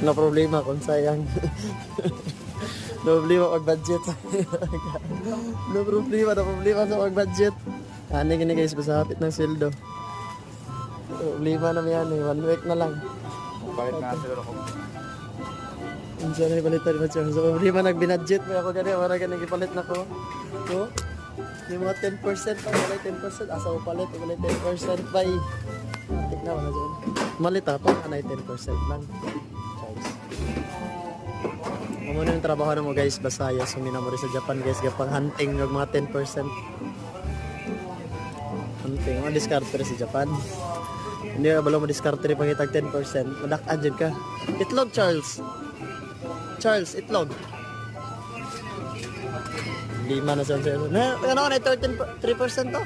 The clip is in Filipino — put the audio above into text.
No problema kung sayang. No problema pag budget. No problema sa pag budget. Ano gini guys, masahapit ng sweldo. Problema na yan eh, 1 week na lang. Bakit nga siguro ko? Hindi na ipalitan mo siya. So problema nagbinadget mo ako ganyan, wala ganyan ipalit na ko. So, yung mga 10% pa, wala 10%. Asa mo palit, wala 10% pa eh. Matik na, wala dyan. Malita pa, anay 10% lang. Muna yung trabaho na mo guys, Basaya, sumina mo rin sa Japan guys, gapang hunting ng mga 10%. Hunting, mga diskarte rin sa Japan. Hindi ka bala mo diskarte rin pangitag 10%. Madak-an dyan ka. Itlog, Charles. Charles, itlog. 5 na sa'yo. Ano na 3% to?